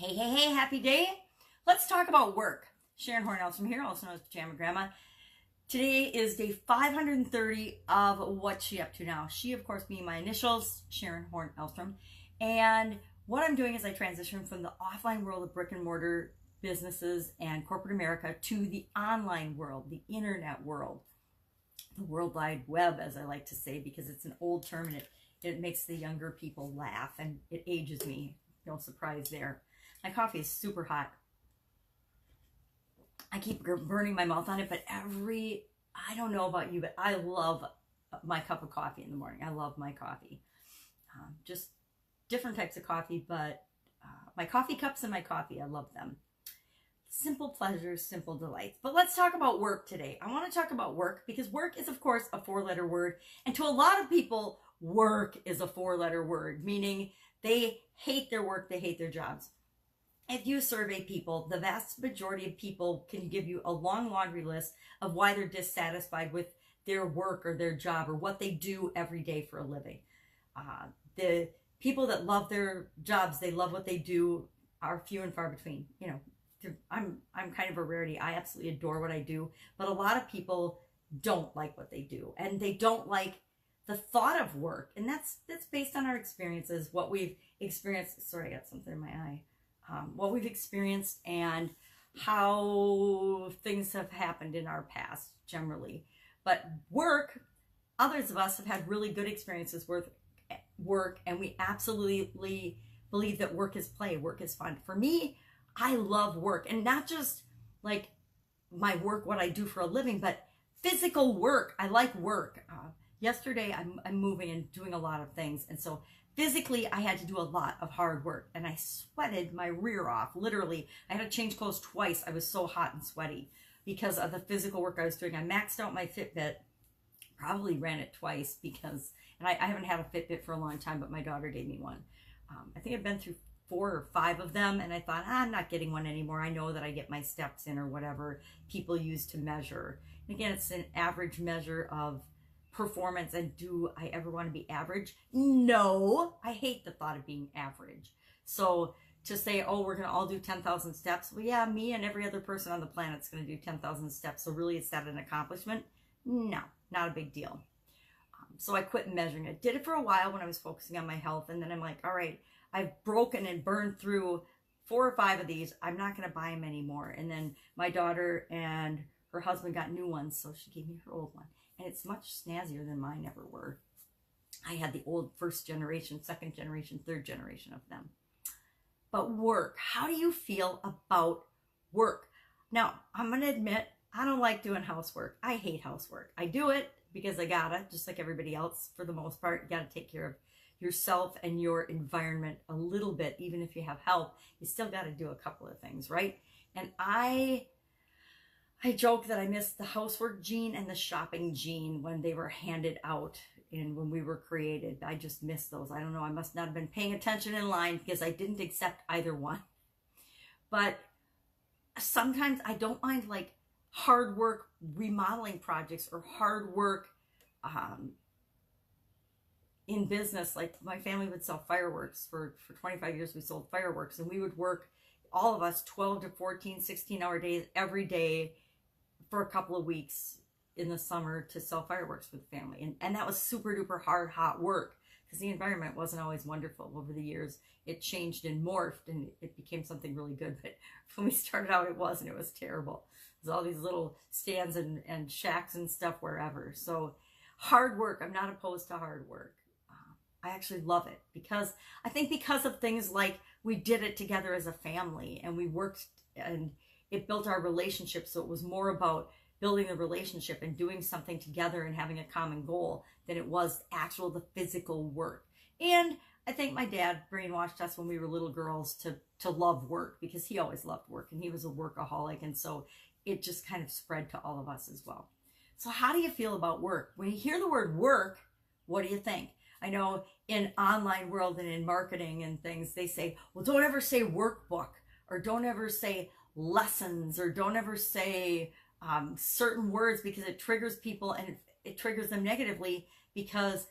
Hey, happy day. Let's talk about work. Sharon Horne-Ellstrom here, also known as Pajama Grandma. Today is day 530 of What's She Up To Now. She, of course, being my initials, Sharon Horne-Ellstrom. And what I'm doing is I transition from the offline world of brick and mortar businesses and corporate America to the online world, the internet world, the World Wide Web, as I like to say, because it's an old term and it makes the younger people laugh and it ages me. No surprise there. My coffee is super hot. I keep burning my mouth on it, but I don't know about you, but I love my cup of coffee in the morning. I love my coffee. Just different types of coffee, but my coffee cups and my coffee, I love them. Simple pleasures, simple delights. But let's talk about work today. I want to talk about work because work is, of course, a four-letter word. And to a lot of people, work is a four-letter word, meaning they hate their work, they hate their jobs. If you survey people, the vast majority of people can give you a long laundry list of why they're dissatisfied with their work or their job or what they do every day for a living. The people that love their jobs, they love what they do, are few and far between. You know, I'm kind of a rarity. I absolutely adore what I do, but a lot of people don't like what they do, and they don't like the thought of work, and that's based on our experiences, what we've experienced. Sorry, I got something in my eye. What we've experienced and how things have happened in our past generally. But work, others of us have had really good experiences with work, and we absolutely believe that work is play, work is fun. For me, I love work, and not just like my work, what I do for a living, but physical work. I like work. Yesterday, I'm moving and doing a lot of things, and so physically, I had to do a lot of hard work, and I sweated my rear off. Literally, I had to change clothes twice. I was so hot and sweaty because of the physical work I was doing. I maxed out my Fitbit, probably ran it twice because, and I haven't had a Fitbit for a long time, but my daughter gave me one. I think I've been through 4 or 5 of them, and I thought, I'm not getting one anymore. I know that I get my steps in or whatever people use to measure. And again, it's an average measure of performance. And do I ever want to be average? No, I hate the thought of being average. So to say, oh, we're going to all do 10,000 steps. Well, yeah, me and every other person on the planet's going to do 10,000 steps. So really, is that an accomplishment? No, not a big deal. So I quit measuring it. Did it for a while when I was focusing on my health. And then I'm like, all right, I've broken and burned through 4 or 5 of these. I'm not going to buy them anymore. And then my daughter and her husband got new ones. So she gave me her old one. And it's much snazzier than mine ever were. I had the old first generation, second generation, third generation of them. But work, how do you feel about work? Now, I'm going to admit, I don't like doing housework. I hate housework. I do it because I gotta, just like everybody else, for the most part. You gotta take care of yourself and your environment a little bit. Even if you have help, you still gotta do a couple of things, right? And I joke that I missed the housework gene and the shopping gene when they were handed out and when we were created. I just missed those. I don't know. I must not have been paying attention in line because I didn't accept either one. But sometimes I don't mind like hard work remodeling projects or hard work in business. Like my family would sell fireworks. For 25 years we sold fireworks, and we would work, all of us, 12 to 14, 16-hour days every day for a couple of weeks in the summer to sell fireworks for the family. And that was super duper hard, hot work because the environment wasn't always wonderful. Over the years, it changed and morphed and it became something really good. But when we started out, it wasn't. It was terrible. There's all these little stands and shacks and stuff wherever. So hard work, I'm not opposed to hard work. I actually love it because I think because of things like we did it together as a family and we worked and it built our relationship. So it was more about building the relationship and doing something together and having a common goal than it was the physical work. And I think my dad brainwashed us when we were little girls to love work because he always loved work and he was a workaholic. And so it just kind of spread to all of us as well. So how do you feel about work? When you hear the word work, what do you think? I know in online world and in marketing and things, they say, well, don't ever say workbook or don't ever say lessons or don't ever say certain words because it triggers people and it triggers them negatively because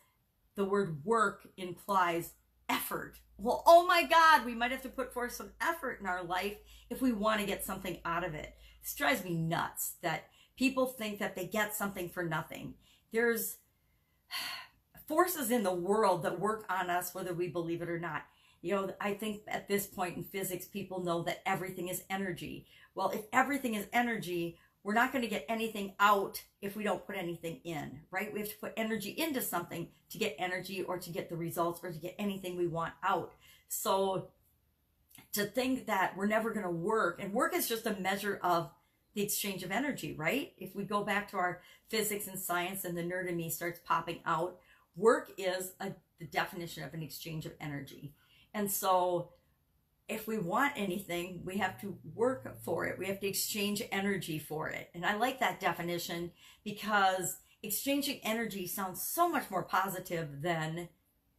the word work implies effort. Well, oh my God, we might have to put forth some effort in our life if we want to get something out of it. This drives me nuts that people think that they get something for nothing. There's forces in the world that work on us, whether we believe it or not. You know, I think at this point in physics, people know that everything is energy. Well, if everything is energy, we're not going to get anything out if we don't put anything in, right? We have to put energy into something to get energy or to get the results or to get anything we want out. So to think that we're never going to work, and work is just a measure of the exchange of energy, right? If we go back to our physics and science and the nerd in me starts popping out, work is the definition of an exchange of energy. And so if we want anything, we have to work for it. We have to exchange energy for it. And I like that definition because exchanging energy sounds so much more positive than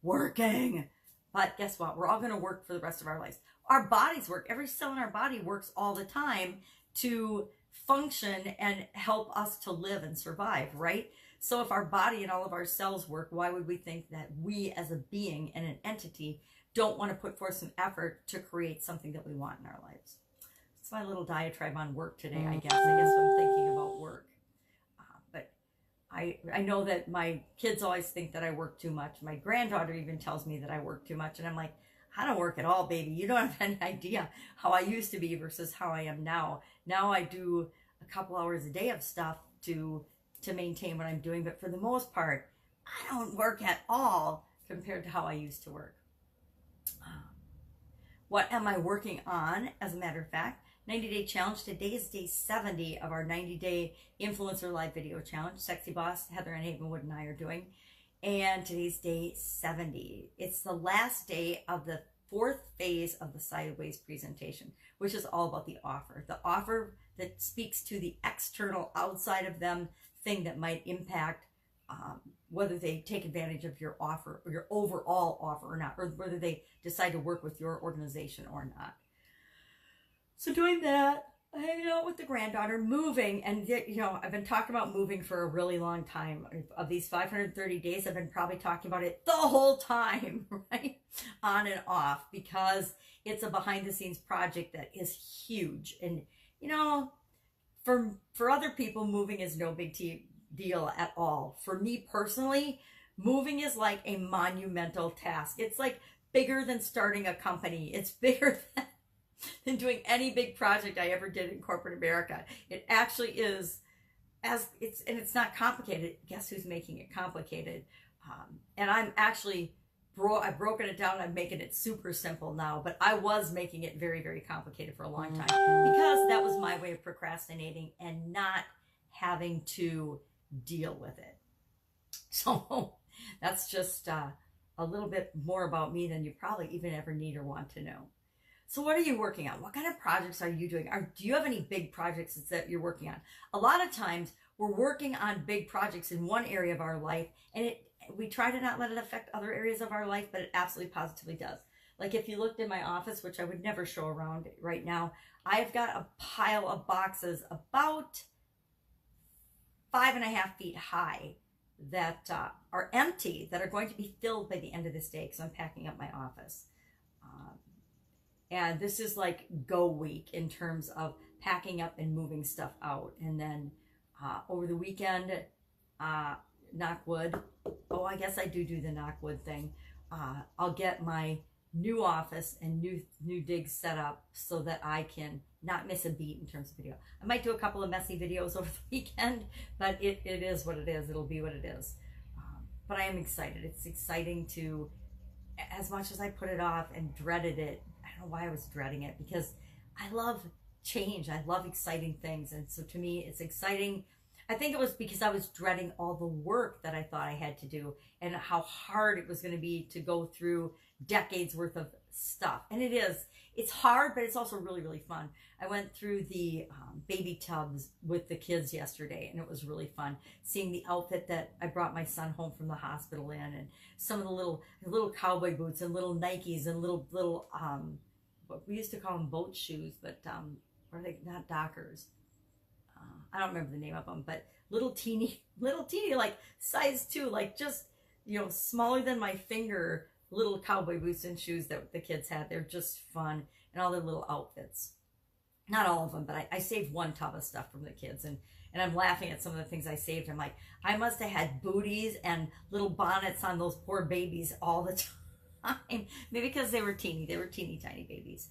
working. But guess what? We're all going to work for the rest of our lives. Our bodies work. Every cell in our body works all the time to function and help us to live and survive, right? So if our body and all of our cells work, why would we think that we as a being and an entity don't want to put forth some effort to create something that we want in our lives? It's my little diatribe on work today, I guess. I guess I'm thinking about work. But I know that my kids always think that I work too much. My granddaughter even tells me that I work too much. And I'm like, I don't work at all, baby. You don't have any idea how I used to be versus how I am now. Now I do a couple hours a day of stuff to maintain what I'm doing. But for the most part, I don't work at all compared to how I used to work. What am I working on? As a matter of fact, 90-day challenge. Today is day 70 of our 90-day influencer live video challenge. Sexy Boss, Heather and Havenwood and I are doing. And today's day 70. It's the last day of the 4th phase of the Sideways presentation, which is all about the offer. The offer that speaks to the external, outside of them thing that might impact whether they take advantage of your offer or your overall offer or not, or whether they decide to work with your organization or not. So doing that, hanging out with the granddaughter, moving, and you know, I've been talking about moving for a really long time. Of these 530 days, I've been probably talking about it the whole time, right? On and off, because it's a behind the scenes project that is huge. And you know, for other people, moving is no big deal at all. For me personally, moving is like a monumental task. It's like bigger than starting a company. It's bigger than doing any big project I ever did in corporate America. It actually is, and it's not complicated. Guess who's making it complicated? And I'm actually, I've broken it down. I'm making it super simple now, but I was making it very, very complicated for a long time because that was my way of procrastinating and not having to deal with it. So that's just a little bit more about me than you probably even ever need or want to know. So what are you working on? What kind of projects are you doing? Do you have any big projects that you're working on? A lot of times we're working on big projects in one area of our life, and we try to not let it affect other areas of our life, but it absolutely positively does. Like if you looked in my office, which I would never show around right now, I've got a pile of boxes about 5.5 feet high that are empty, that are going to be filled by the end of this day because I'm packing up my office. And this is like go week in terms of packing up and moving stuff out. And then over the weekend, knock wood. Oh, I guess I do the knock wood thing. I'll get my new office and new digs set up so that I can not miss a beat in terms of video. I might do a couple of messy videos over the weekend, but it is what it is. It'll be what it is. But I am excited. It's exciting to, as much as I put it off and dreaded it, I don't know why I was dreading it, because I love change. I love exciting things. And so to me, it's exciting. I think it was because I was dreading all the work that I thought I had to do and how hard it was going to be to go through decades worth of stuff. And it is. It's hard, but it's also really, really fun. I went through the baby tubs with the kids yesterday, and it was really fun seeing the outfit that I brought my son home from the hospital in, and some of the little cowboy boots and little Nikes and little what we used to call them boat shoes, but what are they? Not Dockers. I don't remember the name of them, but little teeny, like size 2, like just, you know, smaller than my finger, little cowboy boots and shoes that the kids had. They're just fun, and all their little outfits. Not all of them, but I saved one tub of stuff from the kids, and I'm laughing at some of the things I saved. I'm like, I must have had booties and little bonnets on those poor babies all the time. Maybe because they were teeny tiny babies.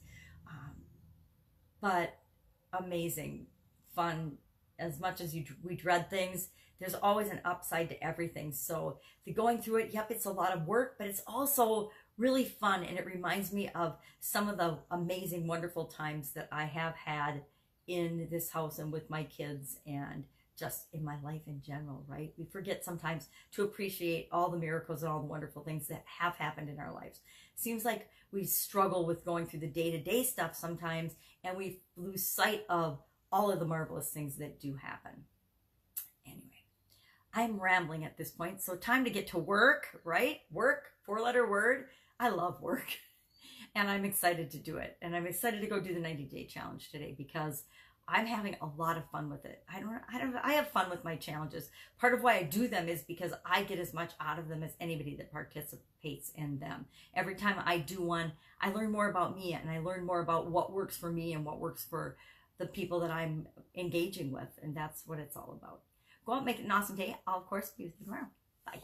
But amazing, fun. As much as we dread things, there's always an upside to everything. So the going through it, yep, it's a lot of work, but it's also really fun, and it reminds me of some of the amazing, wonderful times that I have had in this house and with my kids and just in my life in general, right? We forget sometimes to appreciate all the miracles and all the wonderful things that have happened in our lives. Seems like we struggle with going through the day-to-day stuff sometimes, and we lose sight of all of the marvelous things that do happen. Anyway, I'm rambling at this point, so time to get to work, right? Work, 4-letter word. I love work, and I'm excited to do it. And I'm excited to go do the 90-day challenge today because I'm having a lot of fun with it. I have fun with my challenges. Part of why I do them is because I get as much out of them as anybody that participates in them. Every time I do one, I learn more about me, and I learn more about what works for me and what works for the people that I'm engaging with. And that's what it's all about. Go out and make it an awesome day. I'll, of course, be with you tomorrow. Bye.